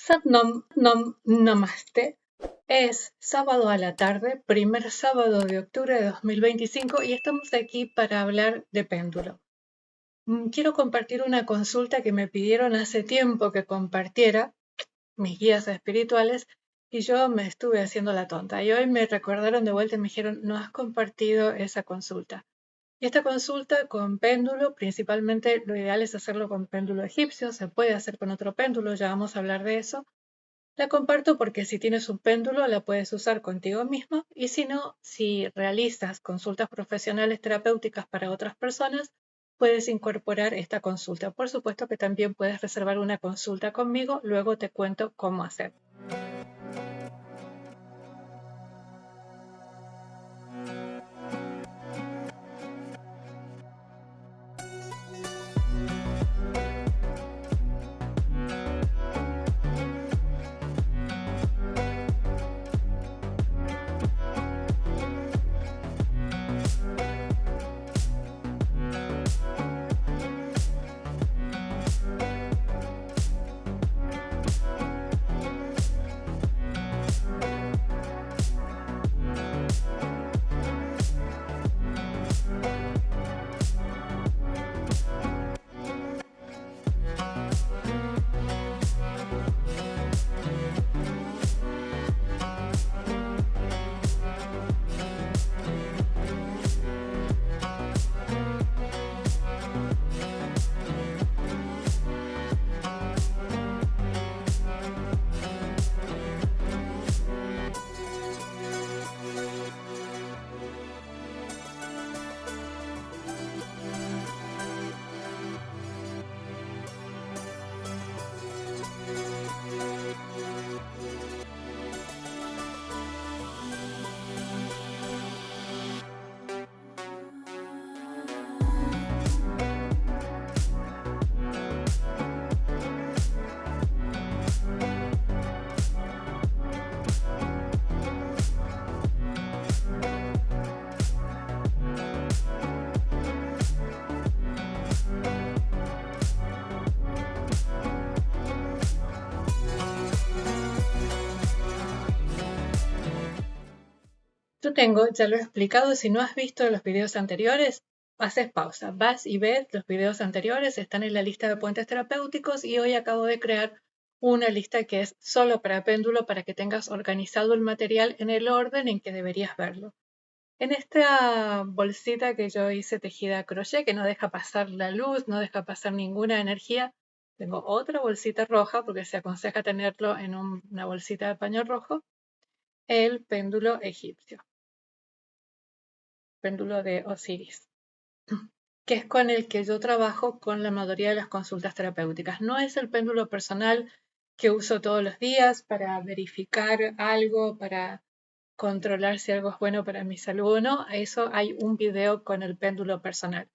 Satnam Nam Namaste es sábado a la tarde, primer sábado de octubre de 2025 y estamos aquí para hablar de péndulo. Quiero compartir una consulta que me pidieron hace tiempo que compartiera mis guías espirituales y yo me estuve haciendo la tonta y hoy me recordaron de vuelta y me dijeron, no has compartido esa consulta. Y esta consulta con péndulo, principalmente lo ideal es hacerlo con péndulo egipcio, se puede hacer con otro péndulo, ya vamos a hablar de eso. La comparto porque si tienes un péndulo la puedes usar contigo mismo y si no, si realizas consultas profesionales terapéuticas para otras personas, puedes incorporar esta consulta. Por supuesto que también puedes reservar una consulta conmigo, luego te cuento cómo hacer. Yo tengo, ya lo he explicado, si no has visto los videos anteriores, haces pausa, vas y ves los videos anteriores, están en la lista de puentes terapéuticos y hoy acabo de crear una lista que es solo para péndulo para que tengas organizado el material en el orden en que deberías verlo. En esta bolsita que yo hice tejida a crochet, que no deja pasar la luz, no deja pasar ninguna energía, tengo otra bolsita roja porque se aconseja tenerlo en una bolsita de paño rojo, el péndulo egipcio, péndulo de Osiris, que es con el que yo trabajo con la mayoría de las consultas terapéuticas. No es el péndulo personal que uso todos los días para verificar algo, para controlar si algo es bueno para mi salud o no. A eso hay un video con el péndulo personal.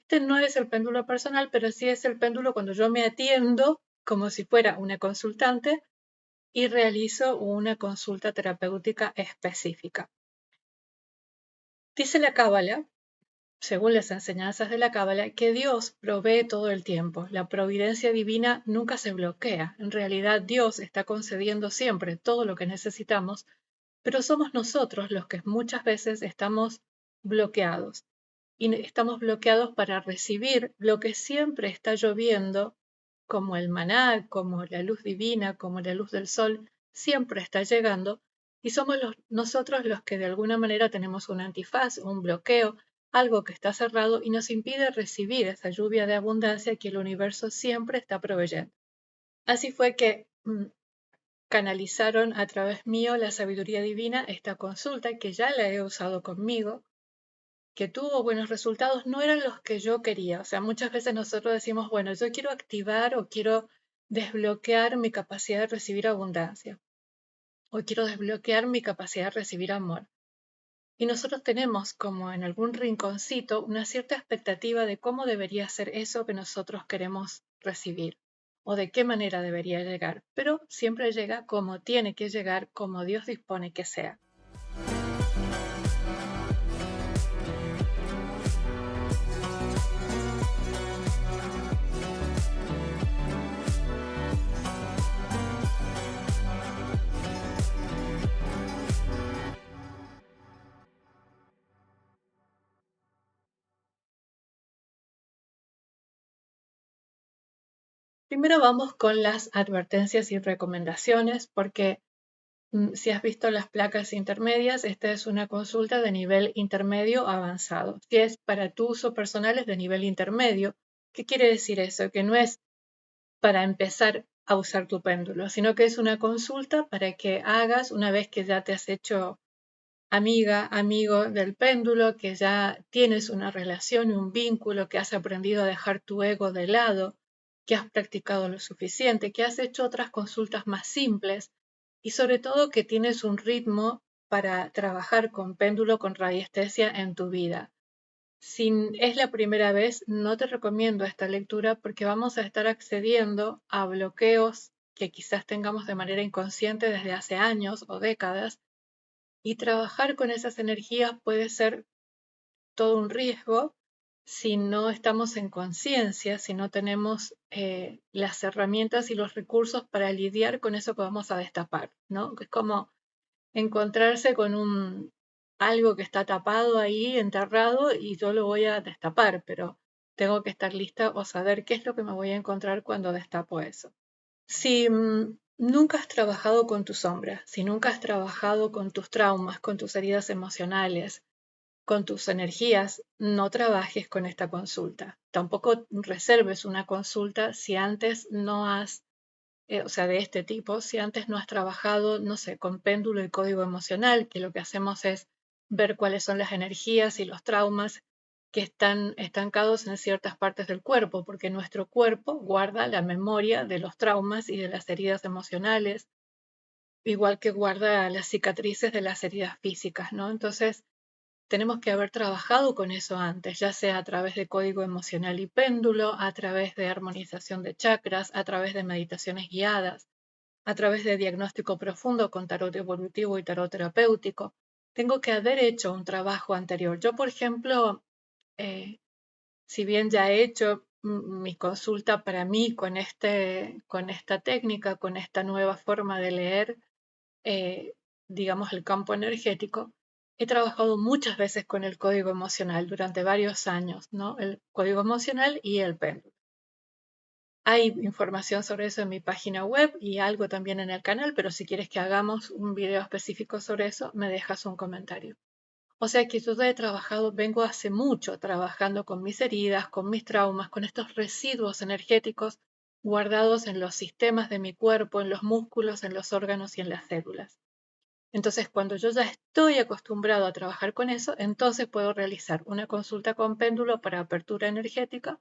Este no es el péndulo personal, pero sí es el péndulo cuando yo me atiendo como si fuera una consultante y realizo una consulta terapéutica específica. Dice la Cábala, según las enseñanzas de la Cábala, que Dios provee todo el tiempo. La providencia divina nunca se bloquea. En realidad, Dios está concediendo siempre todo lo que necesitamos, pero somos nosotros los que muchas veces estamos bloqueados. Y estamos bloqueados para recibir lo que siempre está lloviendo, como el maná, como la luz divina, como la luz del sol, siempre está llegando, y somos nosotros los que de alguna manera tenemos un antifaz, un bloqueo, algo que está cerrado y nos impide recibir esa lluvia de abundancia que el universo siempre está proveyendo. Así fue que canalizaron a través mío la sabiduría divina esta consulta que ya la he usado conmigo, que tuvo buenos resultados, no eran los que yo quería. O sea, muchas veces nosotros decimos, bueno, yo quiero activar o quiero desbloquear mi capacidad de recibir abundancia o quiero desbloquear mi capacidad de recibir amor. Y nosotros tenemos como en algún rinconcito una cierta expectativa de cómo debería ser eso que nosotros queremos recibir o de qué manera debería llegar, pero siempre llega como tiene que llegar, como Dios dispone que sea. Primero vamos con las advertencias y recomendaciones, porque si has visto las placas intermedias, esta es una consulta de nivel intermedio avanzado. Si es para tu uso personal, es de nivel intermedio. ¿Qué quiere decir eso? Que no es para empezar a usar tu péndulo, sino que es una consulta para que hagas una vez que ya te has hecho amiga, amigo del péndulo, que ya tienes una relación y un vínculo, que has aprendido a dejar tu ego de lado, que has practicado lo suficiente, que has hecho otras consultas más simples y sobre todo que tienes un ritmo para trabajar con péndulo, con radiestesia en tu vida. Si es la primera vez, no te recomiendo esta lectura porque vamos a estar accediendo a bloqueos que quizás tengamos de manera inconsciente desde hace años o décadas, y trabajar con esas energías puede ser todo un riesgo si no estamos en conciencia, si no tenemos las herramientas y los recursos para lidiar con eso que vamos a destapar, ¿no? Es como encontrarse con algo que está tapado ahí, enterrado, y yo lo voy a destapar, pero tengo que estar lista o saber qué es lo que me voy a encontrar cuando destapo eso. Si nunca has trabajado con tu sombra, si nunca has trabajado con tus traumas, con tus heridas emocionales, con tus energías, no trabajes con esta consulta. Tampoco reserves una consulta si antes no has, o sea, de este tipo, si antes no has trabajado, no sé, con péndulo y código emocional, que lo que hacemos es ver cuáles son las energías y los traumas que están estancados en ciertas partes del cuerpo, porque nuestro cuerpo guarda la memoria de los traumas y de las heridas emocionales, igual que guarda las cicatrices de las heridas físicas, ¿no? Entonces, tenemos que haber trabajado con eso antes, ya sea a través de código emocional y péndulo, a través de armonización de chakras, a través de meditaciones guiadas, a través de diagnóstico profundo con tarot evolutivo y tarot terapéutico. Tengo que haber hecho un trabajo anterior. Yo, por ejemplo, si bien ya he hecho mi consulta para mí con esta técnica, con esta nueva forma de leer, eh, digamos, el campo energético, he trabajado muchas veces con el código emocional durante varios años, ¿no? El código emocional y el péndulo. Hay información sobre eso en mi página web y algo también en el canal, pero si quieres que hagamos un video específico sobre eso, me dejas un comentario. O sea que yo he trabajado, vengo hace mucho trabajando con mis heridas, con mis traumas, con estos residuos energéticos guardados en los sistemas de mi cuerpo, en los músculos, en los órganos y en las células. Entonces, cuando yo ya estoy acostumbrado a trabajar con eso, entonces puedo realizar una consulta con péndulo para apertura energética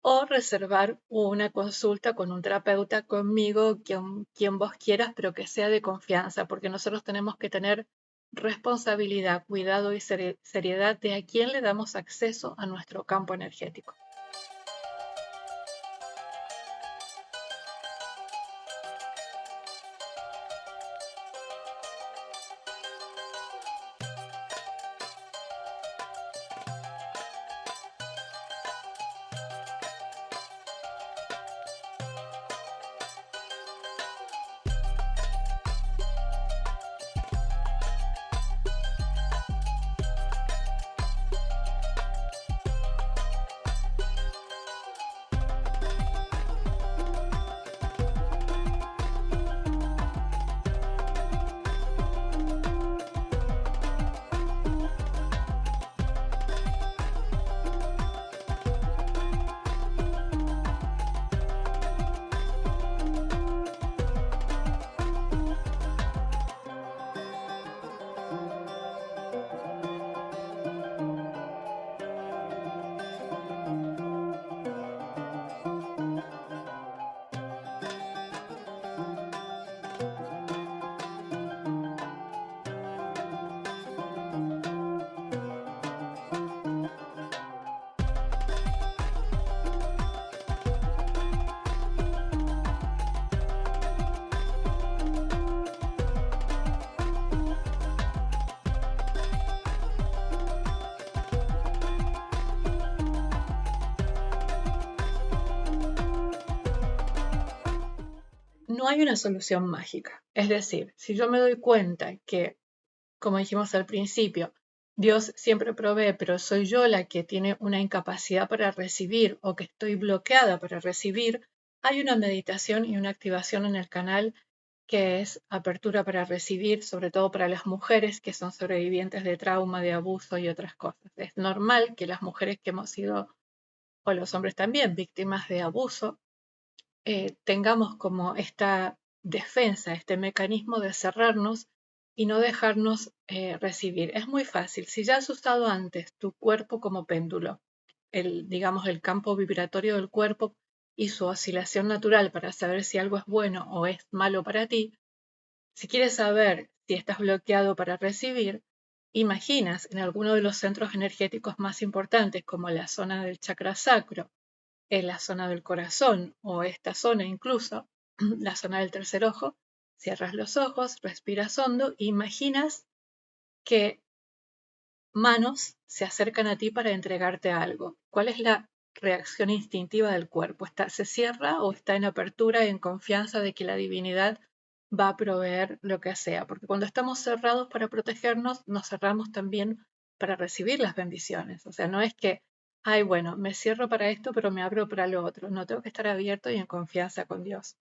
o reservar una consulta con un terapeuta conmigo, quien vos quieras, pero que sea de confianza, porque nosotros tenemos que tener responsabilidad, cuidado y seriedad de a quién le damos acceso a nuestro campo energético. no hay una solución mágica. Es decir, si yo me doy cuenta que, como dijimos al principio, Dios siempre provee, pero soy yo la que tiene una incapacidad para recibir o que estoy bloqueada para recibir, hay una meditación y una activación en el canal que es apertura para recibir, sobre todo para las mujeres que son sobrevivientes de trauma, de abuso y otras cosas. Es normal que las mujeres que hemos sido, o los hombres también, víctimas de abuso, tengamos como esta defensa, este mecanismo de cerrarnos y no dejarnos recibir. Es muy fácil. Si ya has usado antes tu cuerpo como péndulo, digamos, el campo vibratorio del cuerpo y su oscilación natural para saber si algo es bueno o es malo para ti, si quieres saber si estás bloqueado para recibir, imaginas en alguno de los centros energéticos más importantes, como la zona del chakra sacro, en la zona del corazón o esta zona incluso, la zona del tercer ojo, cierras los ojos, respiras hondo e imaginas que manos se acercan a ti para entregarte algo. ¿Cuál es la reacción instintiva del cuerpo? ¿Se cierra o está en apertura y en confianza de que la divinidad va a proveer lo que sea? Porque cuando estamos cerrados para protegernos, nos cerramos también para recibir las bendiciones. O sea, no es que, ay, bueno, me cierro para esto, pero me abro para lo otro. No, tengo que estar abierto y en confianza con Dios.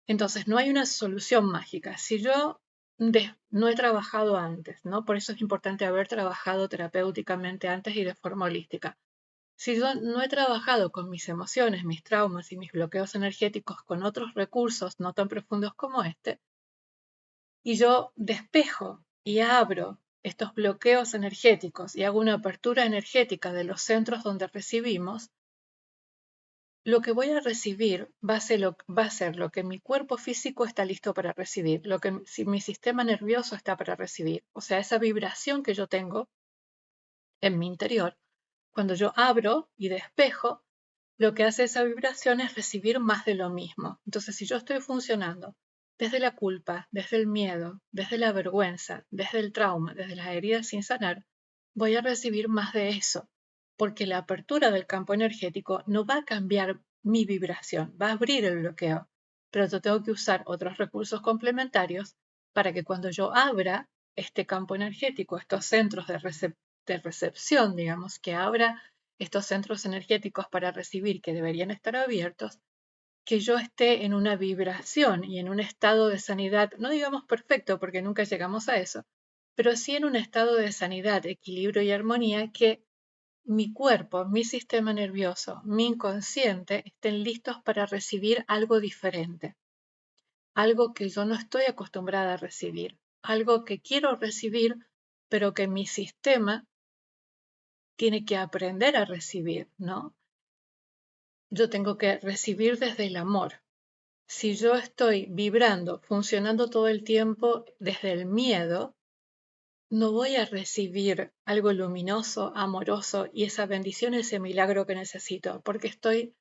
Entonces, no hay una solución mágica. Si yo no he trabajado antes, ¿no? Por eso es importante haber trabajado terapéuticamente antes y de forma holística. Si yo no he trabajado con mis emociones, mis traumas y mis bloqueos energéticos con otros recursos no tan profundos como este, y yo despejo y abro estos bloqueos energéticos y hago una apertura energética de los centros donde recibimos, lo que voy a recibir va a ser lo que mi cuerpo físico está listo para recibir, lo que mi sistema nervioso está para recibir. O sea, esa vibración que yo tengo en mi interior, cuando yo abro y despejo, lo que hace esa vibración es recibir más de lo mismo. Entonces, si yo estoy funcionando desde la culpa, desde el miedo, desde la vergüenza, desde el trauma, desde las heridas sin sanar, voy a recibir más de eso, porque la apertura del campo energético no va a cambiar mi vibración, va a abrir el bloqueo, pero yo tengo que usar otros recursos complementarios para que cuando yo abra este campo energético, estos centros de recepción, digamos, que abra estos centros energéticos para recibir que deberían estar abiertos, que yo esté en una vibración y en un estado de sanidad, no digamos perfecto porque nunca llegamos a eso, pero sí en un estado de sanidad, equilibrio y armonía que mi cuerpo, mi sistema nervioso, mi inconsciente estén listos para recibir algo diferente, algo que yo no estoy acostumbrada a recibir, algo que quiero recibir, pero que mi sistema tiene que aprender a recibir, ¿no? Yo tengo que recibir desde el amor. Si yo estoy vibrando, funcionando todo el tiempo desde el miedo, no voy a recibir algo luminoso, amoroso y esa bendición, ese milagro que necesito, porque estoy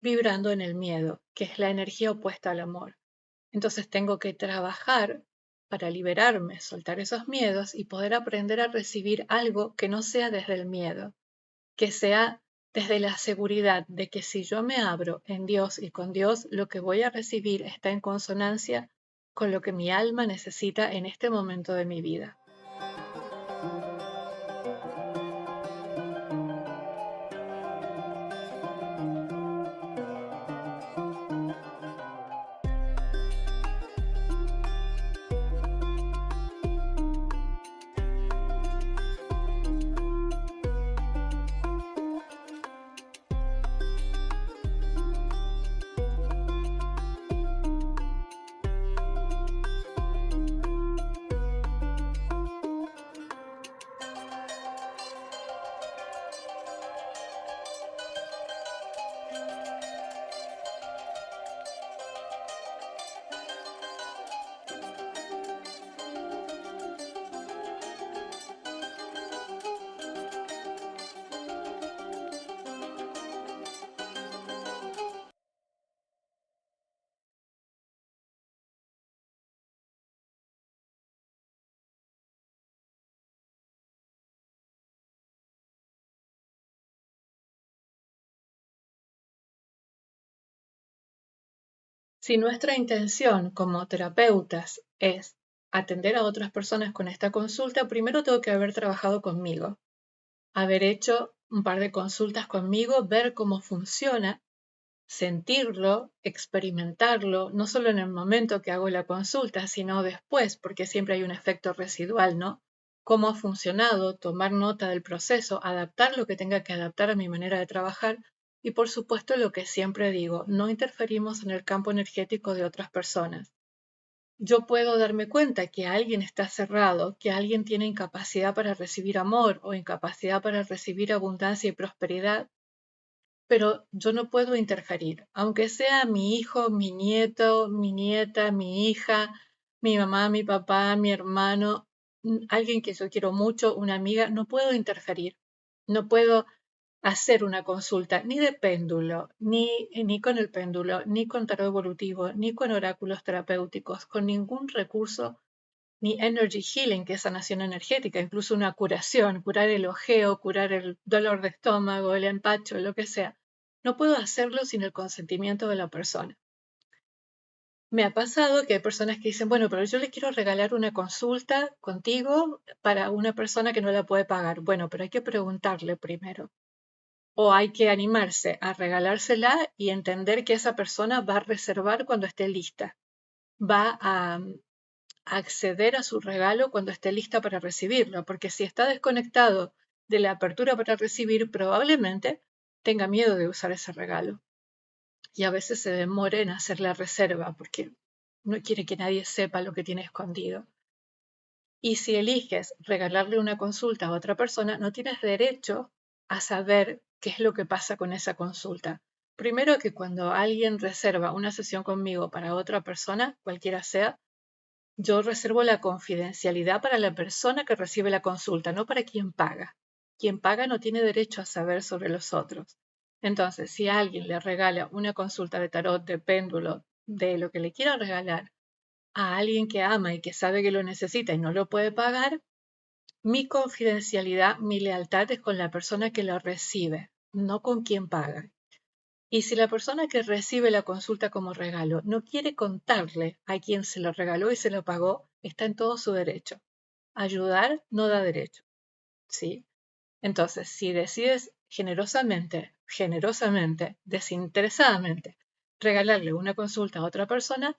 vibrando en el miedo, que es la energía opuesta al amor. Entonces tengo que trabajar para liberarme, soltar esos miedos y poder aprender a recibir algo que no sea desde el miedo, que sea desde la seguridad de que si yo me abro en Dios y con Dios, lo que voy a recibir está en consonancia con lo que mi alma necesita en este momento de mi vida. Si nuestra intención como terapeutas es atender a otras personas con esta consulta, primero tengo que haber trabajado conmigo, haber hecho un par de consultas conmigo, ver cómo funciona, sentirlo, experimentarlo, no solo en el momento que hago la consulta, sino después, porque siempre hay un efecto residual, ¿no? Cómo ha funcionado, tomar nota del proceso, adaptar lo que tenga que adaptar a mi manera de trabajar y por supuesto lo que siempre digo, no interferimos en el campo energético de otras personas. Yo puedo darme cuenta que alguien está cerrado, que alguien tiene incapacidad para recibir amor o incapacidad para recibir abundancia y prosperidad, pero yo no puedo interferir, aunque sea mi hijo, mi nieto, mi nieta, mi hija, mi mamá, mi papá, mi hermano, alguien que yo quiero mucho, una amiga, no puedo interferir, no puedo hacer una consulta ni de péndulo, ni con el péndulo, ni con tarot evolutivo, ni con oráculos terapéuticos, con ningún recurso, ni energy healing, que es sanación energética, incluso una curación, curar el ojeo, curar el dolor de estómago, el empacho, lo que sea. No puedo hacerlo sin el consentimiento de la persona. Me ha pasado que hay personas que dicen, bueno, pero yo le quiero regalar una consulta contigo para una persona que no la puede pagar. Bueno, pero hay que preguntarle primero. O hay que animarse a regalársela y entender que esa persona va a reservar cuando esté lista. Va a acceder a su regalo cuando esté lista para recibirlo, porque si está desconectado de la apertura para recibir, probablemente tenga miedo de usar ese regalo. Y a veces se demora en hacer la reserva porque no quiere que nadie sepa lo que tiene escondido. Y si eliges regalarle una consulta a otra persona, no tienes derecho a saber qué es lo que pasa con esa consulta. Primero que cuando alguien reserva una sesión conmigo para otra persona, cualquiera sea, yo reservo la confidencialidad para la persona que recibe la consulta, no para quien paga. Quien paga no tiene derecho a saber sobre los otros. Entonces, si alguien le regala una consulta de tarot, de péndulo, de lo que le quiera regalar a alguien que ama y que sabe que lo necesita y no lo puede pagar, mi confidencialidad, mi lealtad es con la persona que lo recibe, no con quien paga. Y si la persona que recibe la consulta como regalo no quiere contarle a quien se lo regaló y se lo pagó, está en todo su derecho. Ayudar no da derecho, ¿sí? Entonces, si decides generosamente, desinteresadamente, regalarle una consulta a otra persona,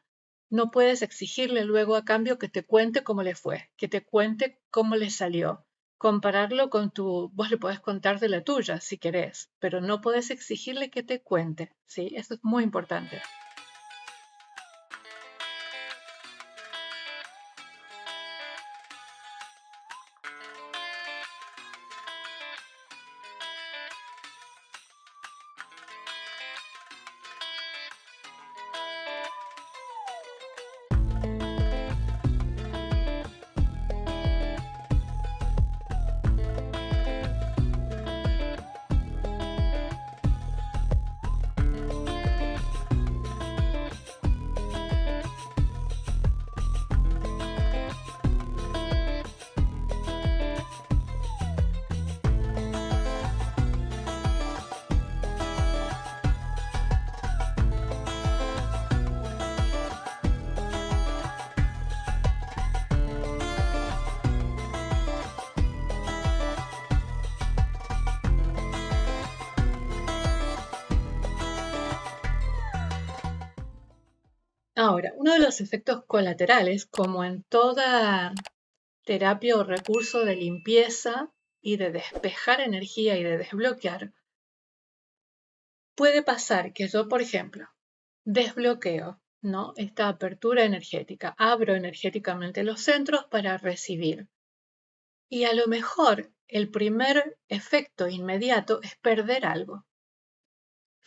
no puedes exigirle luego a cambio que te cuente cómo le fue, que te cuente cómo le salió. Compararlo con vos le podés contar de la tuya si querés, pero no podés exigirle que te cuente, ¿sí? Eso es muy importante. Ahora, uno de los efectos colaterales, como en toda terapia o recurso de limpieza y de despejar energía y de desbloquear, puede pasar que yo, por ejemplo, desbloqueo, ¿no? Esta apertura energética, abro energéticamente los centros para recibir. Y a lo mejor el primer efecto inmediato es perder algo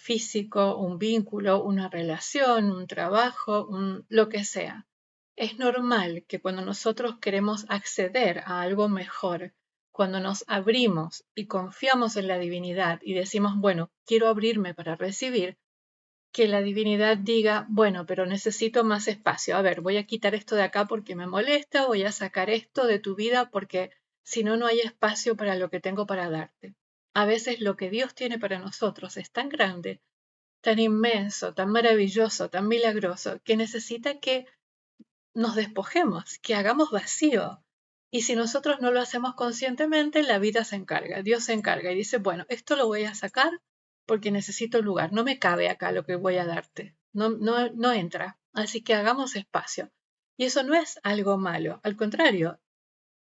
físico, un vínculo, una relación, un trabajo, lo que sea. Es normal que cuando nosotros queremos acceder a algo mejor, cuando nos abrimos y confiamos en la divinidad y decimos, bueno, quiero abrirme para recibir, que la divinidad diga, bueno, pero necesito más espacio. A ver, voy a quitar esto de acá porque me molesta, voy a sacar esto de tu vida porque si no, no hay espacio para lo que tengo para darte. A veces lo que Dios tiene para nosotros es tan grande tan inmenso, tan maravilloso, tan milagroso, que necesita que nos despojemos, que hagamos vacío. Y si nosotros no lo hacemos conscientemente, la vida se encarga, Dios se encarga y dice, bueno, esto lo voy a sacar porque necesito lugar, no me cabe acá lo que voy a darte, no entra, así que hagamos espacio. Y eso no es algo malo, al contrario,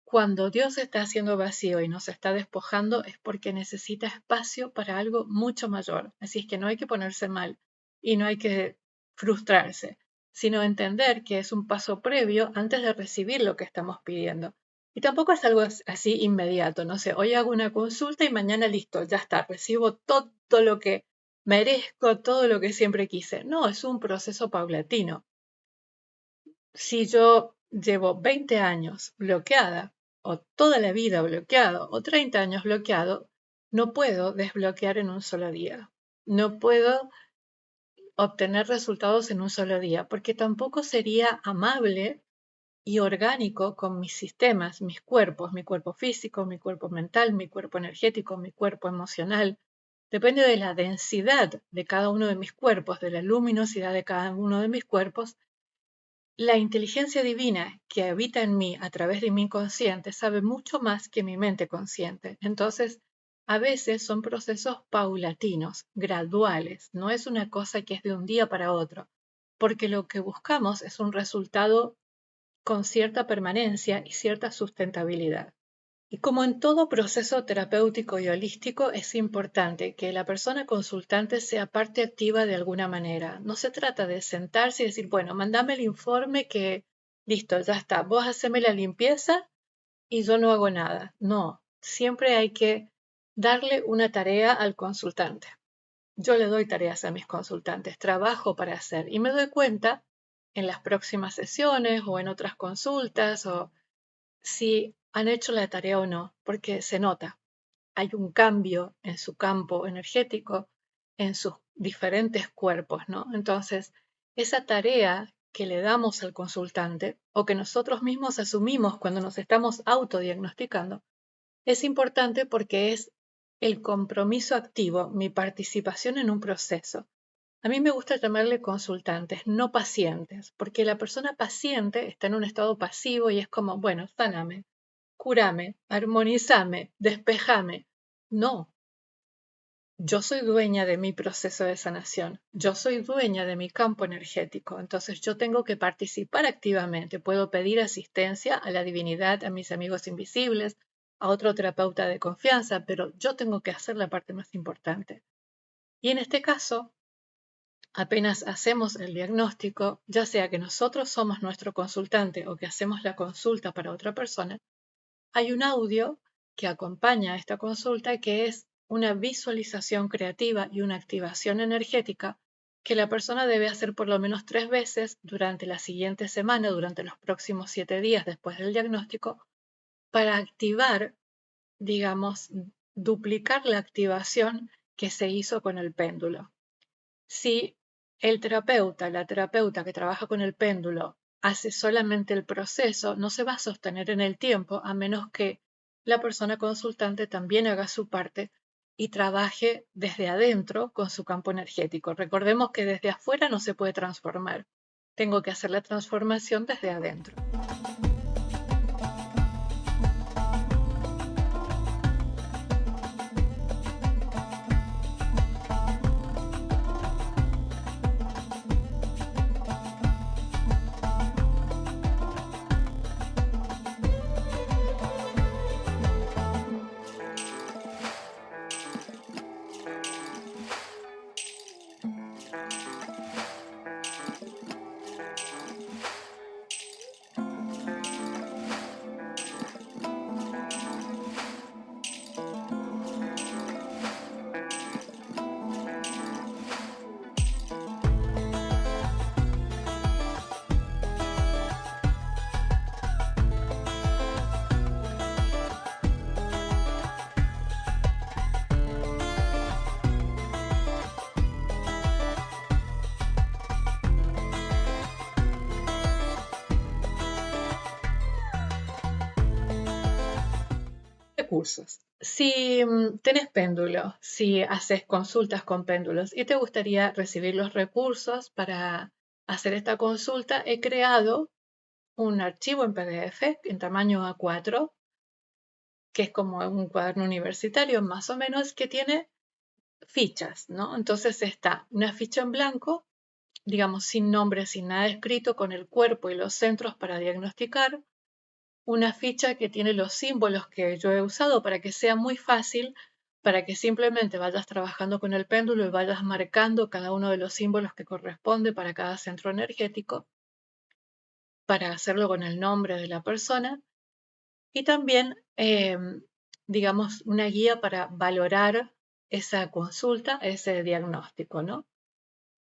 cuando Dios está haciendo vacío y nos está despojando es porque necesita espacio para algo mucho mayor. Así es que no hay que ponerse mal y no hay que frustrarse, sino entender que es un paso previo antes de recibir lo que estamos pidiendo. Y tampoco es algo así inmediato, no sé, hoy hago una consulta y mañana listo, ya está, recibo todo lo que merezco, todo lo que siempre quise. No, es un proceso paulatino. Si yo llevo 20 años bloqueada, o toda la vida bloqueado, o 30 años bloqueado, no puedo desbloquear en un solo día. No puedo obtener resultados en un solo día, porque tampoco sería amable y orgánico con mis sistemas, mis cuerpos, mi cuerpo físico, mi cuerpo mental, mi cuerpo energético, mi cuerpo emocional. Depende de la densidad de cada uno de mis cuerpos, de la luminosidad de cada uno de mis cuerpos. La inteligencia divina que habita en mí a través de mi inconsciente sabe mucho más que mi mente consciente. Entonces, a veces son procesos paulatinos, graduales, no es una cosa que es de un día para otro, porque lo que buscamos es un resultado con cierta permanencia y cierta sustentabilidad. Y como en todo proceso terapéutico y holístico, es importante que la persona consultante sea parte activa de alguna manera. No se trata de sentarse y decir, bueno, mandame el informe que listo, ya está, vos haceme la limpieza y yo no hago nada. No, siempre hay que darle una tarea al consultante. Yo le doy tareas a mis consultantes, trabajo para hacer y me doy cuenta en las próximas sesiones o en otras consultas o si han hecho la tarea o no, porque se nota. Hay un cambio en su campo energético, en sus diferentes cuerpos, ¿no? Entonces, esa tarea que le damos al consultante o que nosotros mismos asumimos cuando nos estamos autodiagnosticando, es importante porque es el compromiso activo, mi participación en un proceso. A mí me gusta llamarle consultantes, no pacientes, porque la persona paciente está en un estado pasivo y es como, bueno, sáname, cúrame, armonízame, despejame. No, yo soy dueña de mi proceso de sanación, yo soy dueña de mi campo energético, entonces yo tengo que participar activamente, puedo pedir asistencia a la divinidad, a mis amigos invisibles, a otro terapeuta de confianza, pero yo tengo que hacer la parte más importante. Y en este caso, apenas hacemos el diagnóstico, ya sea que nosotros somos nuestro consultante o que hacemos la consulta para otra persona, hay un audio que acompaña a esta consulta que es una visualización creativa y una activación energética que la persona debe hacer por lo menos 3 veces durante la siguiente semana, durante los próximos 7 días después del diagnóstico, para activar, digamos, duplicar la activación que se hizo con el péndulo. Si el terapeuta, la terapeuta que trabaja con el péndulo, hace solamente el proceso, no se va a sostener en el tiempo a menos que la persona consultante también haga su parte y trabaje desde adentro con su campo energético. Recordemos que desde afuera no se puede transformar. Tengo que hacer la transformación desde adentro. Recursos. Si tenés péndulo, si haces consultas con péndulos y te gustaría recibir los recursos para hacer esta consulta, he creado un archivo en PDF en tamaño A4, que es como un cuaderno universitario más o menos, que tiene fichas, ¿no? Entonces está una ficha en blanco, digamos sin nombre, sin nada escrito, con el cuerpo y los centros para diagnosticar, una ficha que tiene los símbolos que yo he usado para que sea muy fácil, para que simplemente vayas trabajando con el péndulo y vayas marcando cada uno de los símbolos que corresponde para cada centro energético, para hacerlo con el nombre de la persona. Y también, digamos, una guía para valorar esa consulta, ese diagnóstico, ¿no?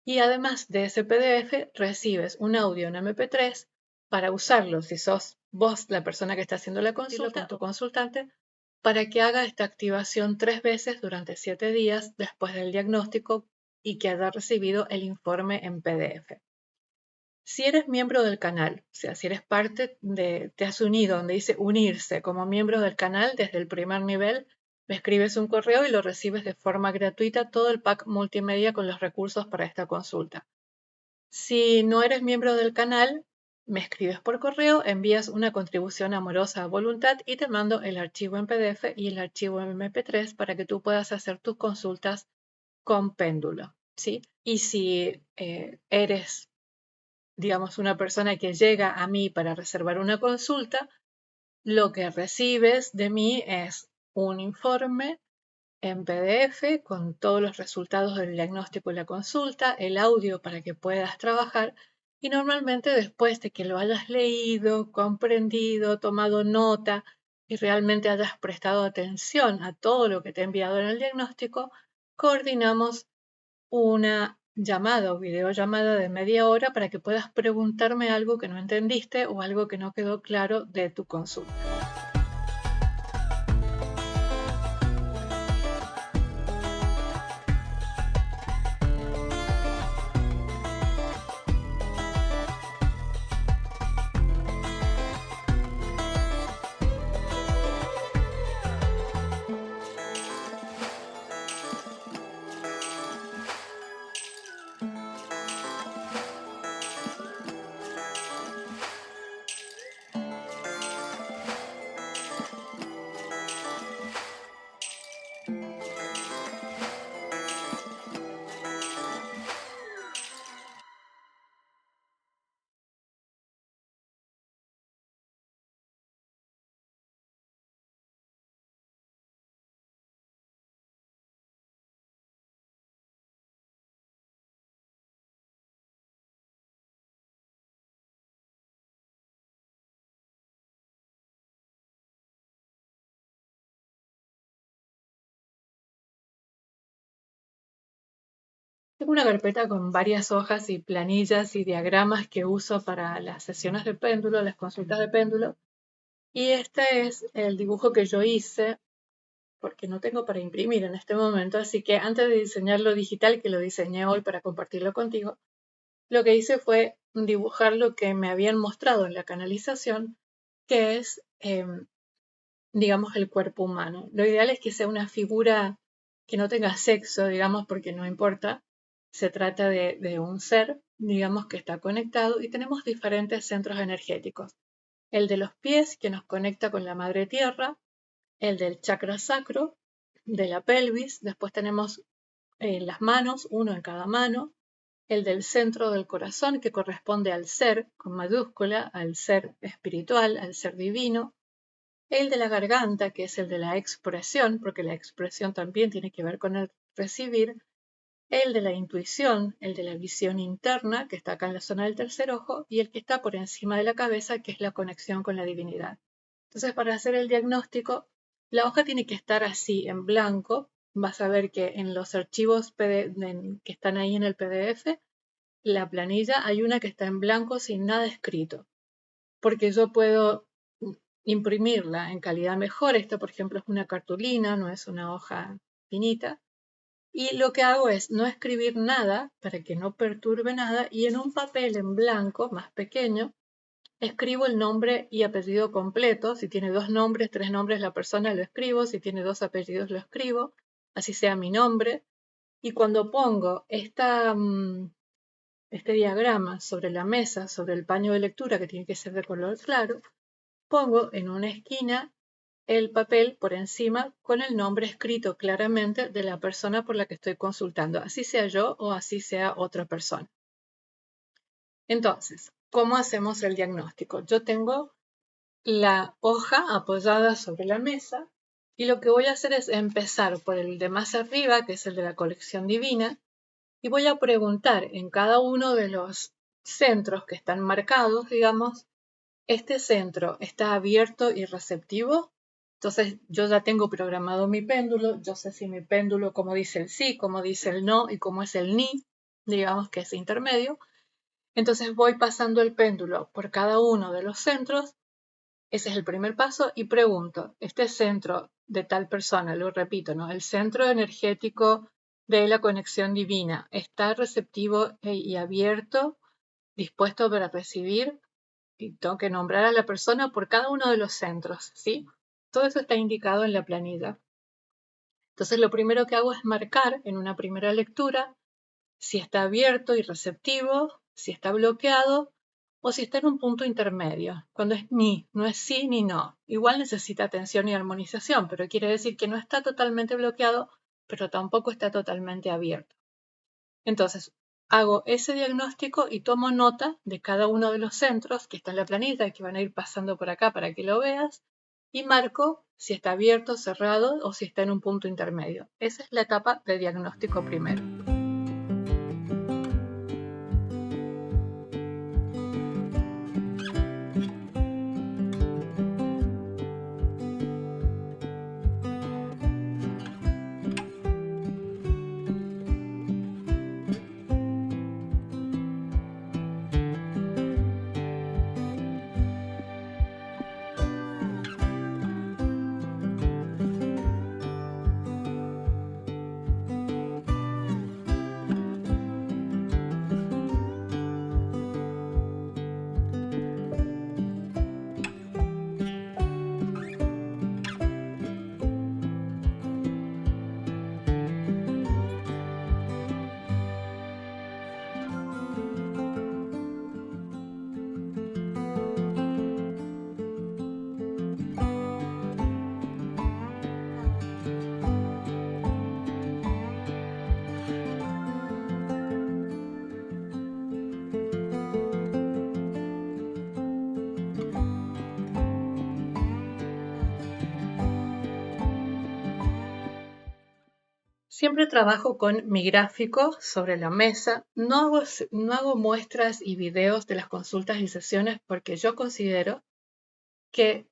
Y además de ese PDF, recibes un audio en MP3 para usarlo si sos vos la persona que está haciendo la consulta con tu consultante, para que haga esta activación 3 veces durante 7 días después del diagnóstico y que haya recibido el informe en PDF. Si eres miembro del canal, o sea, si eres parte te has unido, donde dice unirse como miembro del canal desde el primer nivel, me escribes un correo y lo recibes de forma gratuita todo el pack multimedia con los recursos para esta consulta. Si no eres miembro del canal, me escribes por correo, envías una contribución amorosa a voluntad y te mando el archivo en PDF y el archivo en MP3 para que tú puedas hacer tus consultas con péndulo, ¿sí? Y si eres, digamos, una persona que llega a mí para reservar una consulta, lo que recibes de mí es un informe en PDF con todos los resultados del diagnóstico y la consulta, el audio para que puedas trabajar y normalmente después de que lo hayas leído, comprendido, tomado nota y realmente hayas prestado atención a todo lo que te he enviado en el diagnóstico, coordinamos una llamada o videollamada de media hora para que puedas preguntarme algo que no entendiste o algo que no quedó claro de tu consulta. Tengo una carpeta con varias hojas y planillas y diagramas que uso para las sesiones de péndulo, las consultas de péndulo. Y este es el dibujo que yo hice, porque no tengo para imprimir en este momento, así que antes de diseñarlo digital, que lo diseñé hoy para compartirlo contigo, lo que hice fue dibujar lo que me habían mostrado en la canalización, que es, digamos, el cuerpo humano. Lo ideal es que sea una figura que no tenga sexo, digamos, porque no importa. Se trata de un ser, digamos, que está conectado y tenemos diferentes centros energéticos. El de los pies, que nos conecta con la madre tierra, el del chakra sacro, de la pelvis, después tenemos las manos, uno en cada mano, el del centro del corazón, que corresponde al ser, con mayúscula, al ser espiritual, al ser divino, el de la garganta, que es el de la expresión, porque la expresión también tiene que ver con el recibir, el de la intuición, el de la visión interna, que está acá en la zona del tercer ojo, y el que está por encima de la cabeza, que es la conexión con la divinidad. Entonces, para hacer el diagnóstico, la hoja tiene que estar así, en blanco. Vas a ver que en los archivos que están ahí en el PDF, la planilla, hay una que está en blanco sin nada escrito, porque yo puedo imprimirla en calidad mejor. Esta, por ejemplo, es una cartulina, no es una hoja finita. Y lo que hago es no escribir nada para que no perturbe nada y en un papel en blanco más pequeño escribo el nombre y apellido completo. Si tiene 2 nombres, 3 nombres la persona, lo escribo. Si tiene 2 apellidos, lo escribo. Así sea mi nombre. Y cuando pongo este diagrama sobre la mesa, sobre el paño de lectura, que tiene que ser de color claro, pongo en una esquina el papel por encima con el nombre escrito claramente de la persona por la que estoy consultando, así sea yo o así sea otra persona. Entonces, ¿cómo hacemos el diagnóstico? Yo tengo la hoja apoyada sobre la mesa y lo que voy a hacer es empezar por el de más arriba, que es el de la colección divina, y voy a preguntar en cada uno de los centros que están marcados, digamos, ¿este centro está abierto y receptivo? Entonces yo ya tengo programado mi péndulo, yo sé si mi péndulo, cómo dice el sí, cómo dice el no y cómo es el ni, digamos que es intermedio. Entonces voy pasando el péndulo por cada uno de los centros, ese es el primer paso, y pregunto, ¿este centro de tal persona, lo repito, ¿no? El centro energético de la conexión divina, ¿está receptivo y abierto, dispuesto para recibir? Y tengo que nombrar a la persona por cada uno de los centros, ¿sí? Todo eso está indicado en la planilla. Entonces lo primero que hago es marcar en una primera lectura si está abierto y receptivo, si está bloqueado o si está en un punto intermedio, cuando es ni, no es sí ni no. Igual necesita atención y armonización, pero quiere decir que no está totalmente bloqueado, pero tampoco está totalmente abierto. Entonces, hago ese diagnóstico y tomo nota de cada uno de los centros que está en la planilla y que van a ir pasando por acá para que lo veas y marco si está abierto, cerrado o si está en un punto intermedio. Esa es la etapa de diagnóstico primero. Siempre trabajo con mi gráfico sobre la mesa. No hago muestras y videos de las consultas y sesiones porque yo considero que,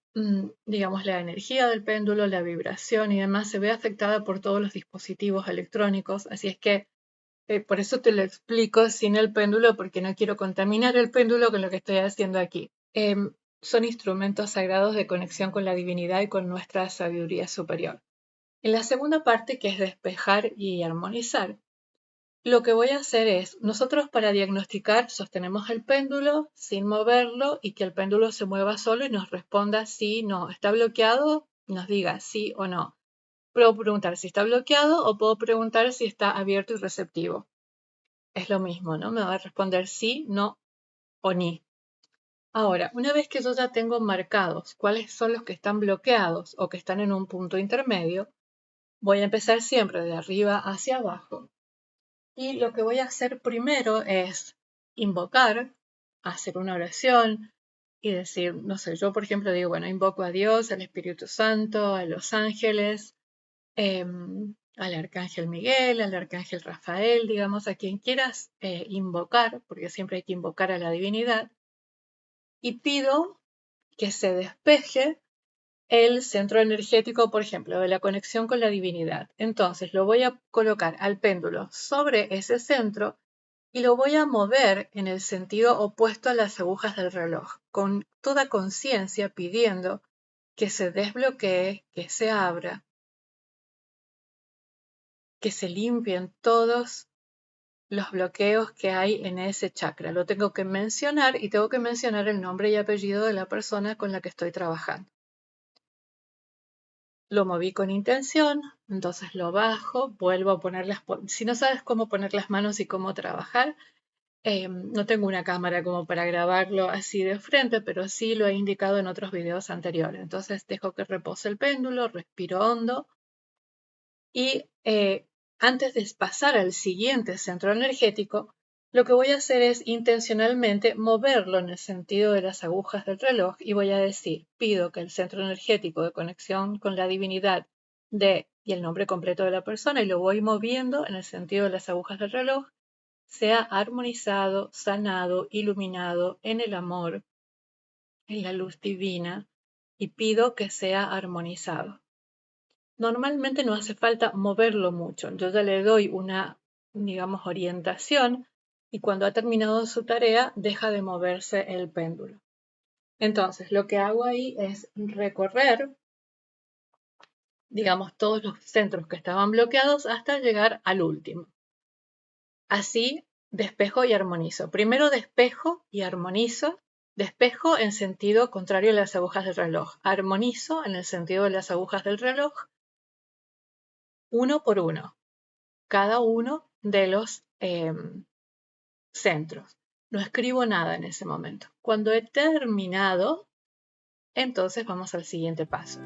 digamos, la energía del péndulo, la vibración y demás se ve afectada por todos los dispositivos electrónicos. Así es que por eso te lo explico sin el péndulo, porque no quiero contaminar el péndulo con lo que estoy haciendo aquí. Son instrumentos sagrados de conexión con la divinidad y con nuestra sabiduría superior. En la segunda parte, que es despejar y armonizar, lo que voy a hacer es, nosotros para diagnosticar sostenemos el péndulo sin moverlo y que el péndulo se mueva solo y nos responda sí, no. ¿Está bloqueado? Nos diga sí o no. Puedo preguntar si está bloqueado o puedo preguntar si está abierto y receptivo. Es lo mismo, ¿no? Me va a responder sí, no o ni. Ahora, una vez que yo ya tengo marcados cuáles son los que están bloqueados o que están en un punto intermedio, voy a empezar siempre de arriba hacia abajo. Y lo que voy a hacer primero es invocar, hacer una oración y decir, no sé, yo por ejemplo digo, bueno, invoco a Dios, al Espíritu Santo, a los ángeles, al Arcángel Miguel, al Arcángel Rafael, digamos, a quien quieras invocar, porque siempre hay que invocar a la divinidad, y pido que se despeje el centro energético, por ejemplo, de la conexión con la divinidad. Entonces lo voy a colocar al péndulo sobre ese centro y lo voy a mover en el sentido opuesto a las agujas del reloj, con toda conciencia pidiendo que se desbloquee, que se abra, que se limpien todos los bloqueos que hay en ese chakra. Lo tengo que mencionar y tengo que mencionar el nombre y apellido de la persona con la que estoy trabajando. Lo moví con intención, entonces lo bajo, vuelvo a poner si no sabes cómo poner las manos y cómo trabajar, no tengo una cámara como para grabarlo así de frente, pero sí lo he indicado en otros videos anteriores. Entonces dejo que repose el péndulo, respiro hondo y antes de pasar al siguiente centro energético, lo que voy a hacer es intencionalmente moverlo en el sentido de las agujas del reloj y voy a decir, pido que el centro energético de conexión con la divinidad y el nombre completo de la persona, y lo voy moviendo en el sentido de las agujas del reloj, sea armonizado, sanado, iluminado en el amor, en la luz divina, y pido que sea armonizado. Normalmente no hace falta moverlo mucho. Yo ya le doy una, digamos, orientación y cuando ha terminado su tarea deja de moverse el péndulo. Entonces, lo que hago ahí es recorrer, digamos, todos los centros que estaban bloqueados hasta llegar al último. Así despejo y armonizo. Primero despejo y armonizo. Despejo en sentido contrario a las agujas del reloj. Armonizo en el sentido de las agujas del reloj, uno por uno, cada uno de los centros. No escribo nada en ese momento. Cuando he terminado, entonces vamos al siguiente paso.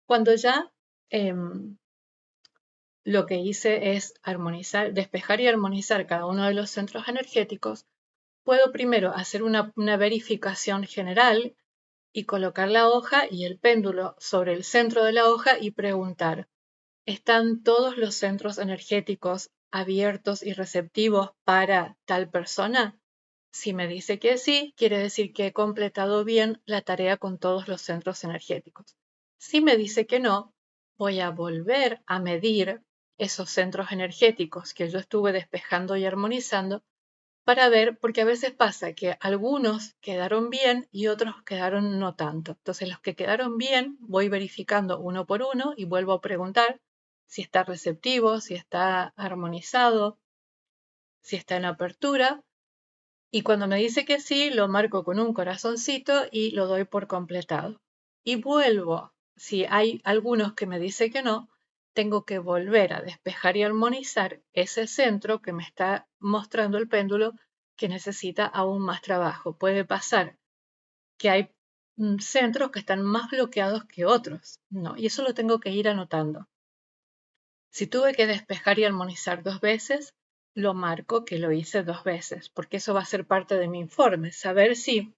Cuando ya lo que hice es armonizar, despejar y armonizar cada uno de los centros energéticos, puedo primero hacer una verificación general y colocar la hoja y el péndulo sobre el centro de la hoja y preguntar, ¿están todos los centros energéticos abiertos y receptivos para tal persona? Si me dice que sí, quiere decir que he completado bien la tarea con todos los centros energéticos. Si me dice que no, voy a volver a medir esos centros energéticos que yo estuve despejando y armonizando para ver, porque a veces pasa que algunos quedaron bien y otros quedaron no tanto. Entonces los que quedaron bien voy verificando uno por uno y vuelvo a preguntar si está receptivo, si está armonizado, si está en apertura. Y cuando me dice que sí, lo marco con un corazoncito y lo doy por completado. Y vuelvo, si hay algunos que me dice que no, tengo que volver a despejar y armonizar ese centro que me está mostrando el péndulo que necesita aún más trabajo. Puede pasar que hay centros que están más bloqueados que otros, ¿no? Y eso lo tengo que ir anotando. Si tuve que despejar y armonizar 2 veces, lo marco que lo hice 2 veces, porque eso va a ser parte de mi informe, saber si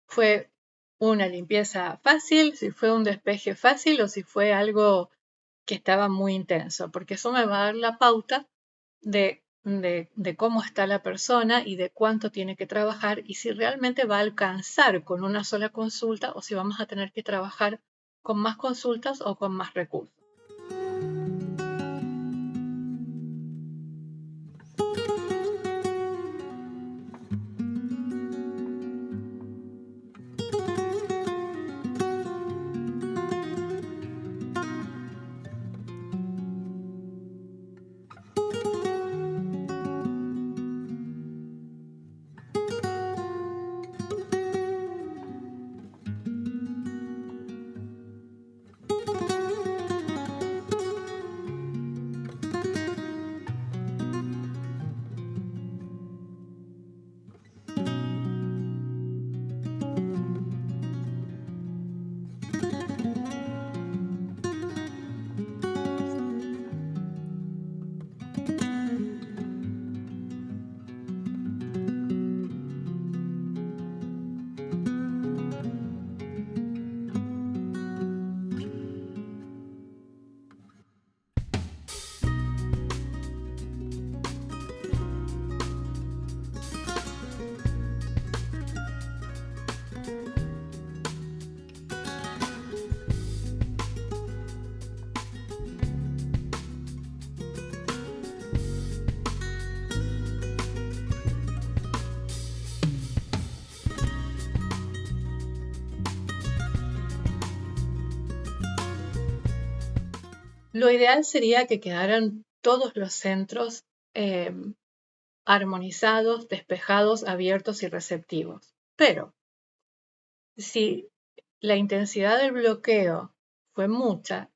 fue una limpieza fácil, si fue un despeje fácil o si fue algo que estaba muy intenso, porque eso me va a dar la pauta de cómo está la persona y de cuánto tiene que trabajar y si realmente va a alcanzar con una sola consulta o si vamos a tener que trabajar con más consultas o con más recursos. Lo ideal sería que quedaran todos los centros armonizados, despejados, abiertos y receptivos. Pero si la intensidad del bloqueo fue mucha,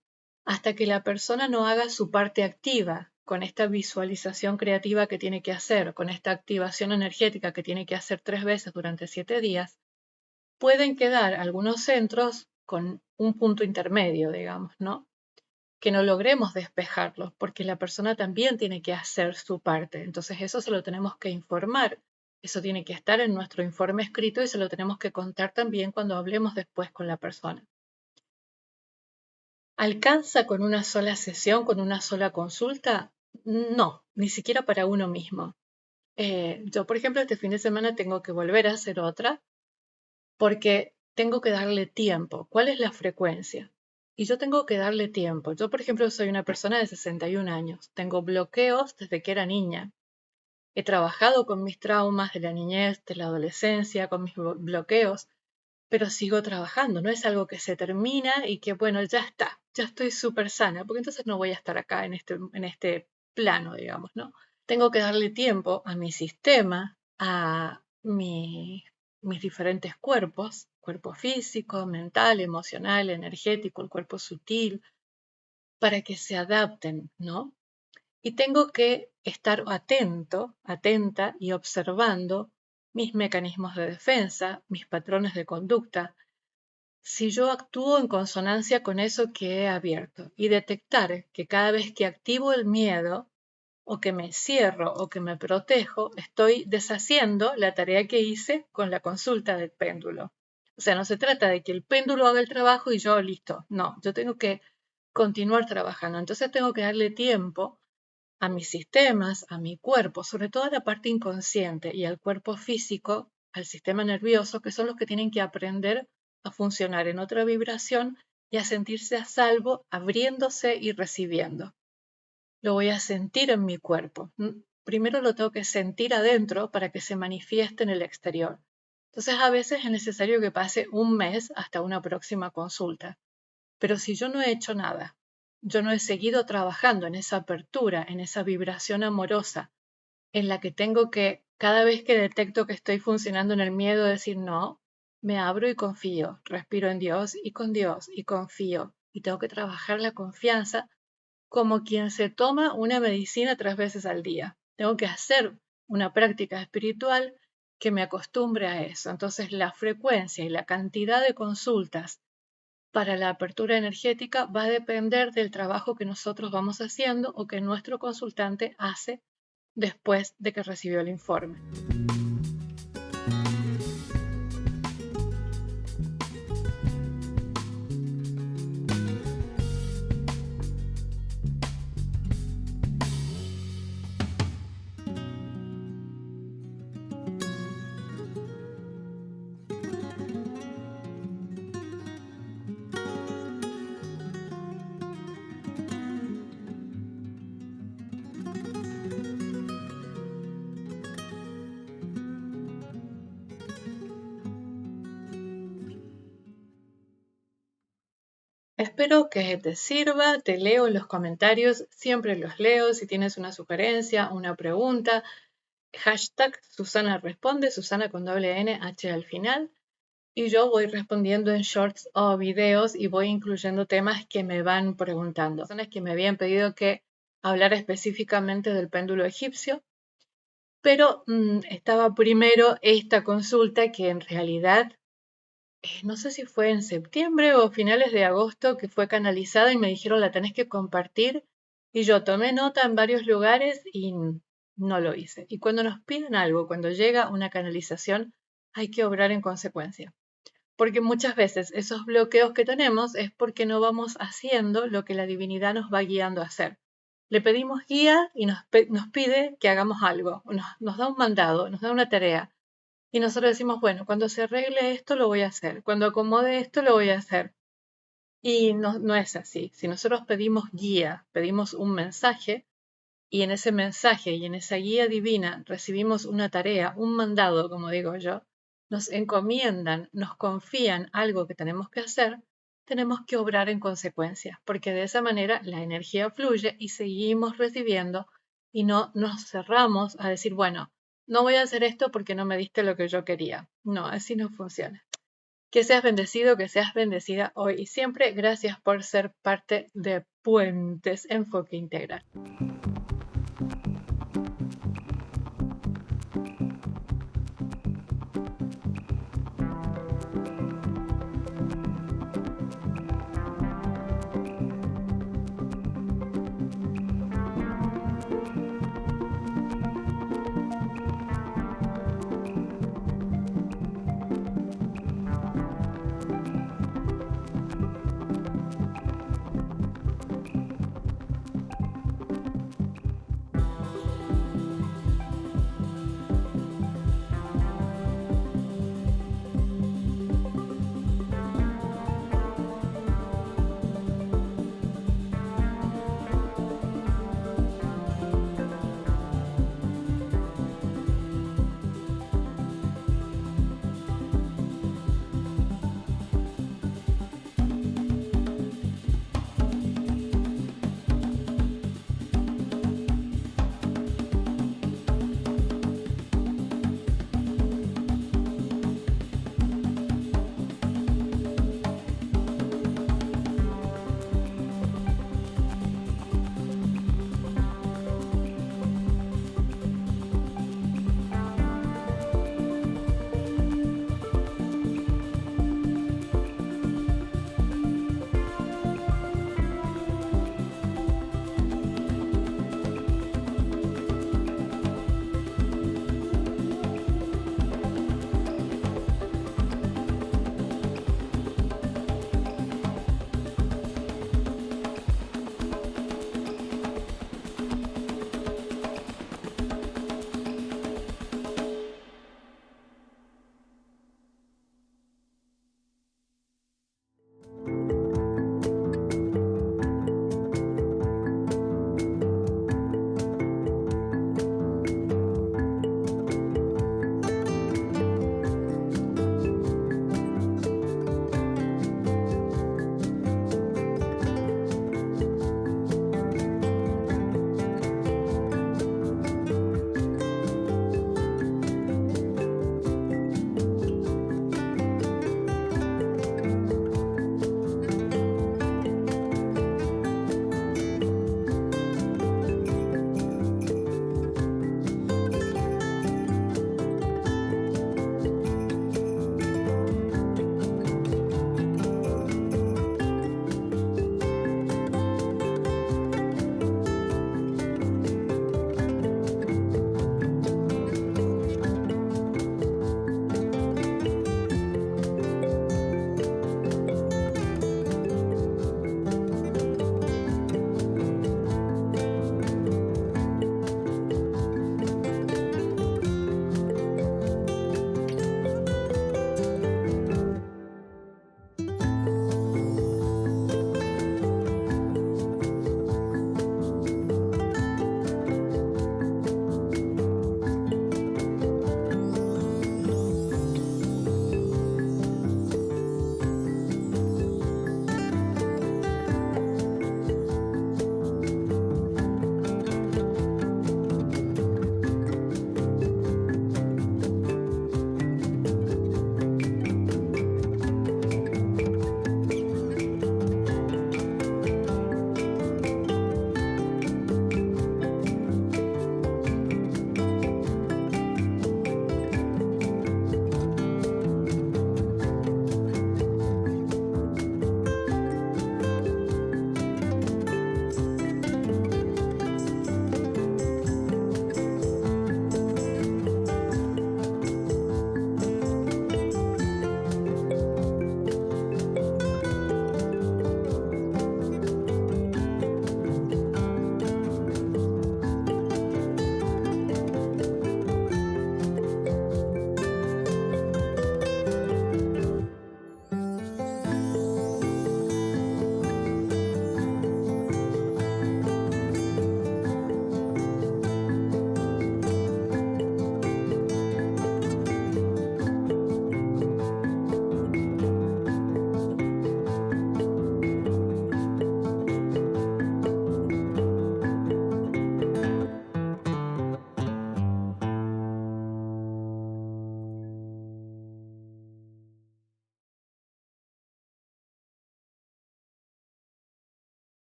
hasta que la persona no haga su parte activa con esta visualización creativa que tiene que hacer, con esta activación energética que tiene que hacer 3 veces durante 7 días, pueden quedar algunos centros con un punto intermedio, digamos, ¿no? Que no logremos despejarlos, porque la persona también tiene que hacer su parte. Entonces eso se lo tenemos que informar, eso tiene que estar en nuestro informe escrito y se lo tenemos que contar también cuando hablemos después con la persona. ¿Alcanza con una sola sesión, con una sola consulta? No, ni siquiera para uno mismo. Yo, por ejemplo, este fin de semana tengo que volver a hacer otra porque tengo que darle tiempo. ¿Cuál es la frecuencia? Y yo tengo que darle tiempo. Yo, por ejemplo, soy una persona de 61 años. Tengo bloqueos desde que era niña. He trabajado con mis traumas de la niñez, de la adolescencia, con mis bloqueos, pero sigo trabajando. No es algo que se termina y que, bueno, ya está, ya estoy súper sana, porque entonces no voy a estar acá en este plano, digamos, ¿no? Tengo que darle tiempo a mi sistema, a mis diferentes cuerpos, cuerpo físico, mental, emocional, energético, el cuerpo sutil, para que se adapten, ¿no? Y tengo que estar atento, atenta y observando mis mecanismos de defensa, mis patrones de conducta, si yo actúo en consonancia con eso que he abierto y detectar que cada vez que activo el miedo, o que me cierro o que me protejo, estoy deshaciendo la tarea que hice con la consulta del péndulo. O sea, no se trata de que el péndulo haga el trabajo y yo listo. No, yo tengo que continuar trabajando. Entonces tengo que darle tiempo a mis sistemas, a mi cuerpo, sobre todo a la parte inconsciente y al cuerpo físico, al sistema nervioso, que son los que tienen que aprender a funcionar en otra vibración y a sentirse a salvo, abriéndose y recibiendo. Lo voy a sentir en mi cuerpo. Primero lo tengo que sentir adentro para que se manifieste en el exterior. Entonces a veces es necesario que pase un mes hasta una próxima consulta. Pero si yo no he hecho nada, yo no he seguido trabajando en esa apertura, en esa vibración amorosa, en la que tengo que, cada vez que detecto que estoy funcionando en el miedo, decir no, me abro y confío, respiro en Dios y confío. Y tengo que trabajar la confianza como quien se toma una medicina 3 veces al día. Tengo que hacer una práctica espiritual que me acostumbre a eso. Entonces, la frecuencia y la cantidad de consultas para la apertura energética va a depender del trabajo que nosotros vamos haciendo o que nuestro consultante hace después de que recibió el informe. Espero que te sirva, te leo en los comentarios, siempre los leo, si tienes una sugerencia, una pregunta, hashtag Susana responde, Susana con doble N, H al final, y yo voy respondiendo en shorts o videos y voy incluyendo temas que me van preguntando. Personas que me habían pedido que hablara específicamente del péndulo egipcio, pero estaba primero esta consulta que en realidad no sé si fue en septiembre o finales de agosto que fue canalizada y me dijeron la tenés que compartir y yo tomé nota en varios lugares y no lo hice. Y cuando nos piden algo, cuando llega una canalización, hay que obrar en consecuencia. Porque muchas veces esos bloqueos que tenemos es porque no vamos haciendo lo que la divinidad nos va guiando a hacer. Le pedimos guía y nos pide que hagamos algo, nos da un mandado, nos da una tarea. Y nosotros decimos, bueno, cuando se arregle esto lo voy a hacer, cuando acomode esto lo voy a hacer. Y no es así. Si nosotros pedimos guía, pedimos un mensaje, y en ese mensaje y en esa guía divina recibimos una tarea, un mandado, como digo yo, nos encomiendan, nos confían algo que tenemos que hacer, tenemos que obrar en consecuencia, porque de esa manera la energía fluye y seguimos recibiendo y no nos cerramos a decir, bueno, no voy a hacer esto porque no me diste lo que yo quería. No, así no funciona. Que seas bendecido, que seas bendecida hoy y siempre. Gracias por ser parte de Puentes Enfoque Integral.